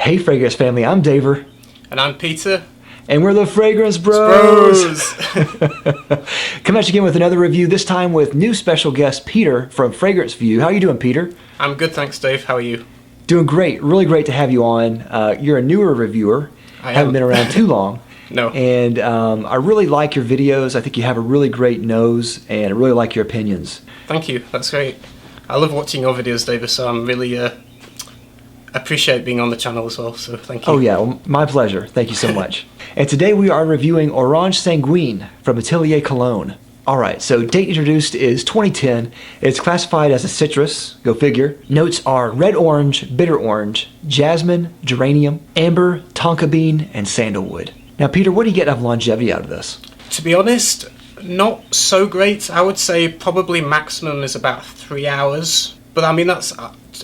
Hey, Fragrance family, I'm Daver. And I'm Peter. And we're the Fragrance Bros. Come at you again with another review, this time with new special guest Peter from Fragrance View. How are you doing, Peter? I'm good, thanks, Dave. How are you? Doing great. Really great to have you on. You're a newer reviewer. I haven't am. been around too long. No. And I really like your videos. I think you have a really great nose, and I really like your opinions. Thank you. That's great. I love watching your videos, David, so I'm really appreciate being on the channel as well, so thank you. Oh yeah, well, my pleasure. Thank you so much. And today we are reviewing Orange Sanguine from Atelier Cologne. Alright, so date introduced is 2010. It's classified as a citrus, go figure. Notes are red orange, bitter orange, jasmine, geranium, amber, tonka bean, and sandalwood. Now Peter, what do you get of longevity out of this? To be honest, not so great. I would say probably maximum is about 3 hours. But I mean,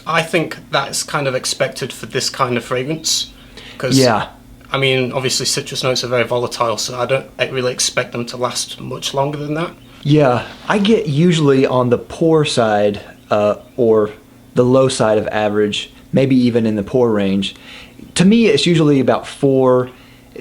I think that's kind of expected for this kind of fragrance. Because, yeah. I mean, obviously citrus notes are very volatile, so I don't really expect them to last much longer than that. Yeah, I get usually on the poor side or the low side of average, maybe even in the poor range. To me, it's usually about 4.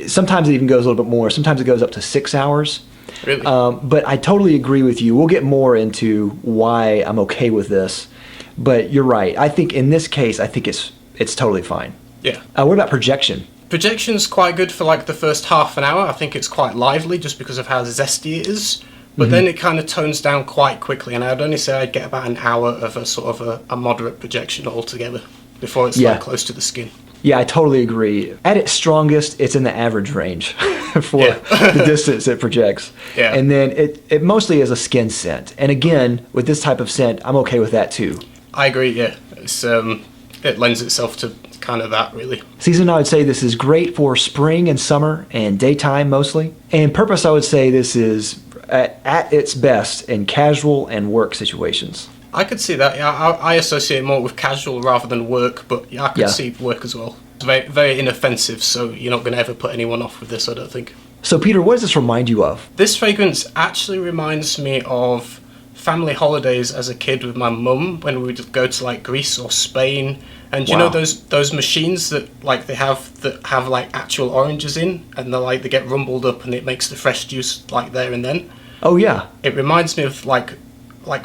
Sometimes it even goes a little bit more. Sometimes it goes up to 6 hours. Really? But I totally agree with you. We'll get more into why I'm okay with this. But you're right. I think in this case, I think it's totally fine. Yeah. What about projection? Projection's quite good for like the first half an hour. I think it's quite lively just because of how zesty it is. But then it kind of tones down quite quickly, and I'd only say I'd get about an hour of a sort of a moderate projection altogether before it's like close to the skin. Yeah, I totally agree. At its strongest, it's in the average range for the distance it projects. Yeah. And then it mostly is a skin scent. And again, with this type of scent, I'm okay with that too. I agree, yeah. It's, it lends itself to kind of that, really. Season, I would say this is great for spring and summer and daytime mostly. And purpose, I would say this is at its best in casual and work situations. I could see that. Yeah, I associate more with casual rather than work, but yeah, I could see work as well. It's very, very inoffensive, so you're not going to ever put anyone off with this, I don't think. So Peter, what does this remind you of? This fragrance actually reminds me of family holidays as a kid with my mum when we would go to like Greece or Spain. And you know those machines that like they have like actual oranges in, and they get rumbled up and it makes the fresh juice like there and then. Oh yeah. It reminds me of like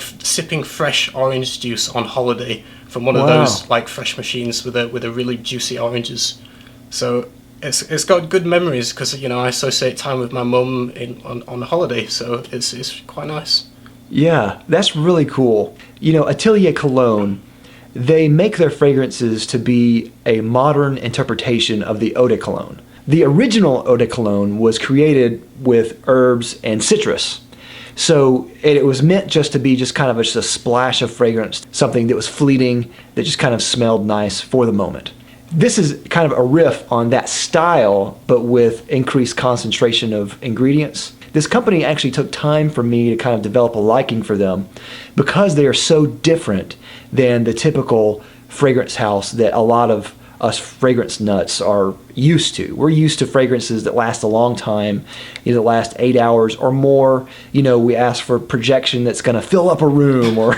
sipping fresh orange juice on holiday from one of those like fresh machines with a really juicy oranges. So it's got good memories because I associate time with my mum on holiday, so it's quite nice. Yeah, that's really cool. Atelier Cologne, they make their fragrances to be a modern interpretation of the eau de cologne. The original eau de cologne was created with herbs and citrus. So it was meant just to be just kind of just a splash of fragrance, something that was fleeting, that just kind of smelled nice for the moment. This is kind of a riff on that style, but with increased concentration of ingredients. This company actually took time for me to kind of develop a liking for them because they are so different than the typical fragrance house that a lot of us fragrance nuts are used to. We're used to fragrances that last a long time, that last 8 hours or more. We ask for projection that's going to fill up a room or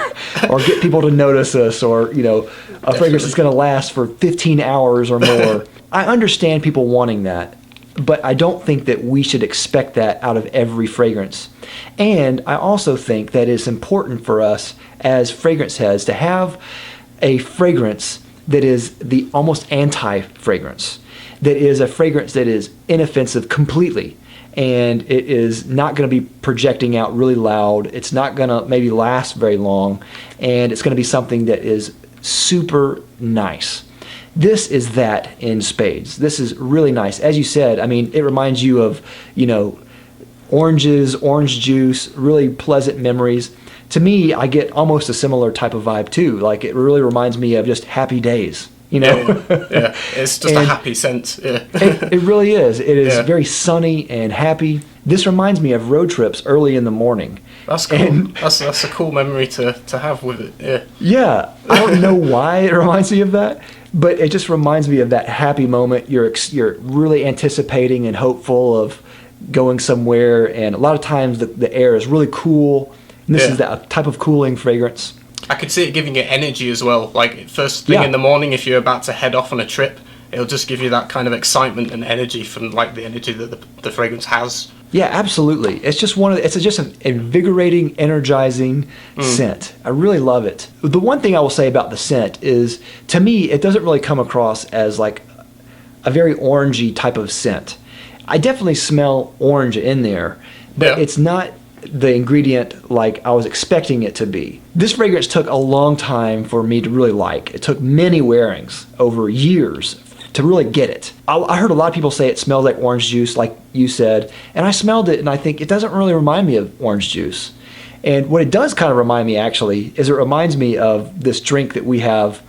get people to notice us, or a fragrance that's going to last for 15 hours or more. I understand people wanting that, but I don't think that we should expect that out of every fragrance. And I also think that it's important for us as fragrance heads to have a fragrance that is the almost anti-fragrance, that is a fragrance that is inoffensive completely, and it is not going to be projecting out really loud. It's not going to maybe last very long, and it's going to be something that is super nice. This is that in spades. This is really nice. As you said, I mean, it reminds you of, oranges, orange juice, really pleasant memories. To me, I get almost a similar type of vibe too. Like, it really reminds me of just happy days, Yeah, it's just a happy scent. Yeah. It really is. It is very sunny and happy. This reminds me of road trips early in the morning. That's cool. And that's a cool memory to have with it. Yeah. Yeah. I don't know why it reminds me of that, but it just reminds me of that happy moment. You're really anticipating and hopeful of going somewhere, and a lot of times the air is really cool. And this is that type of cooling fragrance. I could see it giving you energy as well. Like first thing in the morning, if you're about to head off on a trip, it'll just give you that kind of excitement and energy from like the energy that the fragrance has. Yeah, absolutely. It's just just an invigorating, energizing scent. I really love it. The one thing I will say about the scent is, to me, it doesn't really come across as like a very orangey type of scent. I definitely smell orange in there, but it's not the ingredient like I was expecting it to be. This fragrance took a long time for me to really like. It took many wearings over years to really get it. I heard a lot of people say it smells like orange juice, like you said, and I smelled it and I think it doesn't really remind me of orange juice. And what it does kind of remind me, actually, is it reminds me of this drink that we have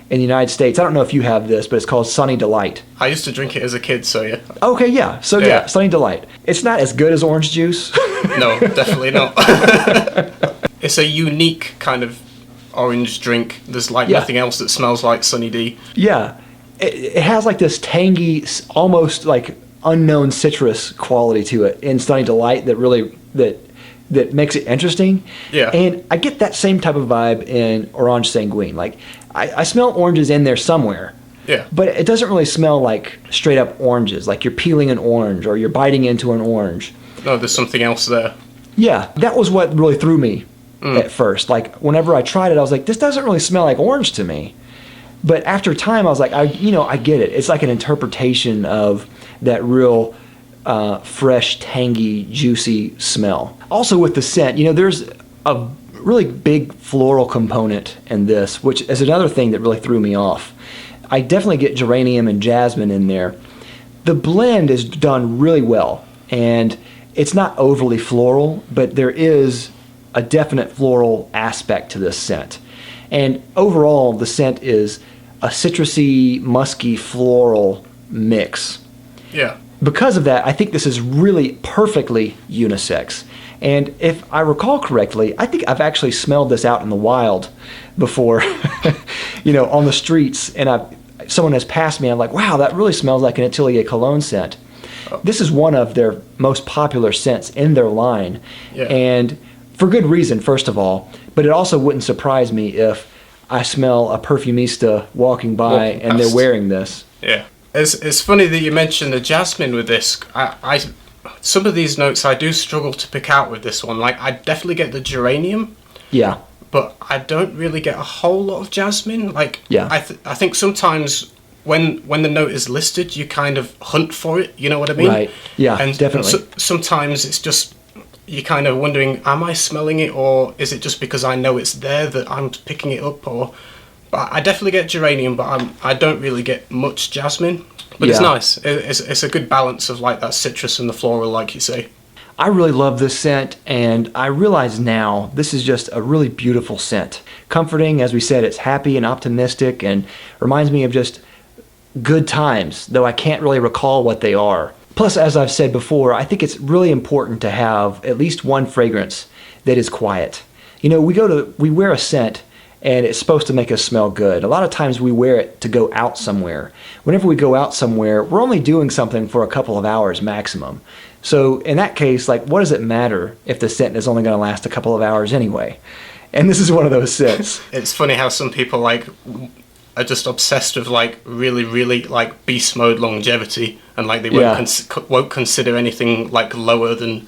in the United States. I don't know if you have this, but it's called Sunny Delight. I used to drink it as a kid, so yeah. Okay, yeah. So yeah, Sunny Delight. It's not as good as orange juice. No, definitely not. It's a unique kind of orange drink. There's like nothing else that smells like Sunny D. Yeah. It has like this tangy, almost like unknown citrus quality to it in Sunny Delight that really that makes it interesting. Yeah. And I get that same type of vibe in Orange Sanguine. Like I smell oranges in there somewhere. Yeah. But it doesn't really smell like straight up oranges, like you're peeling an orange or you're biting into an orange. No, there's something else there. Yeah, that was what really threw me at first. Like whenever I tried it, I was like, this doesn't really smell like orange to me. But after time, I was like, I get it. It's like an interpretation of that real fresh, tangy, juicy smell. Also with the scent, there's a really big floral component in this, which is another thing that really threw me off. I definitely get geranium and jasmine in there. The blend is done really well, and it's not overly floral, but there is a definite floral aspect to this scent. And overall, the scent is a citrusy, musky, floral mix. Yeah. Because of that, I think this is really perfectly unisex. And if I recall correctly, I think I've actually smelled this out in the wild before, on the streets, and someone has passed me, I'm like, wow, that really smells like an Atelier Cologne scent. Oh. This is one of their most popular scents in their line. Yeah. And for good reason, first of all, but it also wouldn't surprise me if I smell a perfumista walking by and they're wearing this. Yeah. It's funny that you mentioned the jasmine with this. I some of these notes I do struggle to pick out with this one. Like, I definitely get the geranium. Yeah. But I don't really get a whole lot of jasmine. Like, yeah. I think sometimes when the note is listed, you kind of hunt for it. You know what I mean? Right. Yeah, and definitely. Sometimes it's just, you're kind of wondering, am I smelling it, or is it just because I know it's there that I'm picking it up? But I definitely get geranium, but I don't really get much jasmine. But it's nice. It's a good balance of like that citrus and the floral, like you say. I really love this scent, and I realize now this is just a really beautiful scent. Comforting, as we said, it's happy and optimistic and reminds me of just good times, though I can't really recall what they are. Plus, as I've said before, I think it's really important to have at least one fragrance that is quiet. We wear a scent and it's supposed to make us smell good. A lot of times we wear it to go out somewhere. Whenever we go out somewhere, we're only doing something for a couple of hours maximum. So in that case, like, what does it matter if the scent is only going to last a couple of hours anyway? And this is one of those scents. It's funny how some people like are just obsessed with like really, really like beast mode longevity, and like they won't consider anything like lower than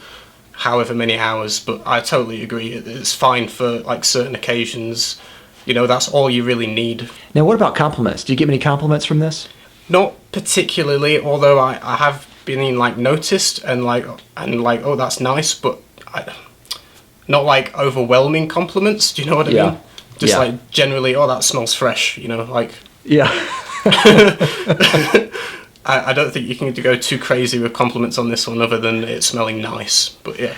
however many hours. But I totally agree. It's fine for like certain occasions. That's all you really need. Now, what about compliments? Do you get many compliments from this? Not particularly, although I have been like noticed and like oh, that's nice, but not like overwhelming compliments. Do you know what I mean? Just like generally, oh, that smells fresh. Like yeah. I don't think you can go too crazy with compliments on this one, other than it smelling nice. But yeah.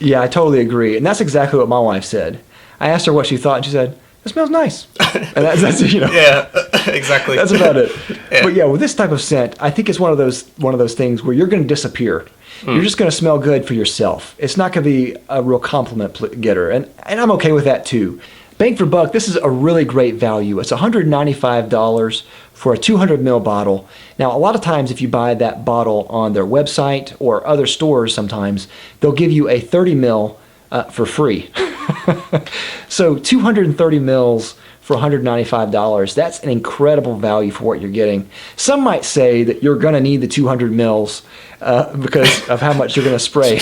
Yeah, I totally agree, and that's exactly what my wife said. I asked her what she thought, and she said, "It smells nice." And that's Yeah, exactly. That's about it. Yeah. But yeah, with this type of scent, I think it's one of those things where you're going to disappear. You're just going to smell good for yourself. It's not going to be a real compliment getter, and I'm okay with that too. Bang for buck, this is a really great value. It's $195 for a 200 ml bottle. Now, a lot of times if you buy that bottle on their website or other stores sometimes, they'll give you a 30 ml for free. So 230 mils for $195. That's an incredible value for what you're getting. Some might say that you're going to need the 200 mils because of how much you're going to spray.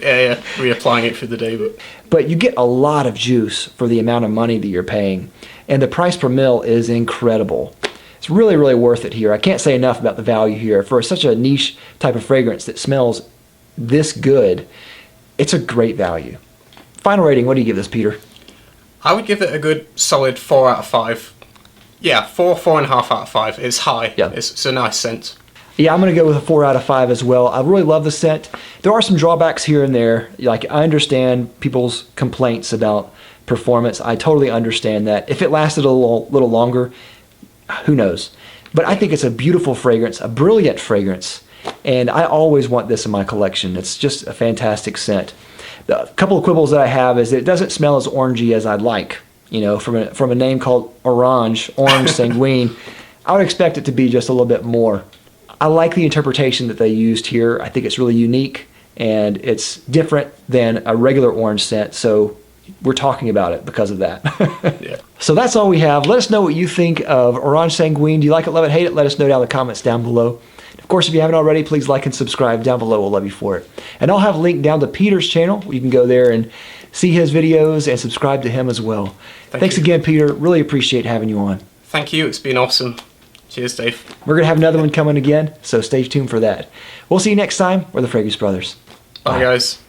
Yeah, reapplying it through the day. But you get a lot of juice for the amount of money that you're paying. And the price per mil is incredible. It's really, really worth it here. I can't say enough about the value here. For such a niche type of fragrance that smells this good, it's a great value. Final rating, what do you give this, Peter? I would give it a good solid 4 out of 5. Yeah, 4.5 out of 5. It's high. Yeah. It's a nice scent. Yeah, I'm going to go with a 4 out of 5 as well. I really love the scent. There are some drawbacks here and there. Like, I understand people's complaints about performance. I totally understand that. If it lasted a little longer, who knows? But I think it's a beautiful fragrance, a brilliant fragrance, and I always want this in my collection. It's just a fantastic scent. The couple of quibbles that I have is that it doesn't smell as orangey as I'd like. You know, from a name called Orange Sanguine, I would expect it to be just a little bit more. I like the interpretation that they used here. I think it's really unique, and it's different than a regular orange scent, so we're talking about it because of that. Yeah. So that's all we have. Let us know what you think of Orange Sanguine. Do you like it, love it, hate it? Let us know down in the comments down below. Of course, if you haven't already, please like and subscribe down below. We'll love you for it. And I'll have a link down to Peter's channel. You can go there and see his videos and subscribe to him as well. Thanks again, Peter. Really appreciate having you on. Thank you. It's been awesome. Cheers, Dave. We're going to have another one coming again, so stay tuned for that. We'll see you next time. We're the Fragrance Brothers. Bye, guys.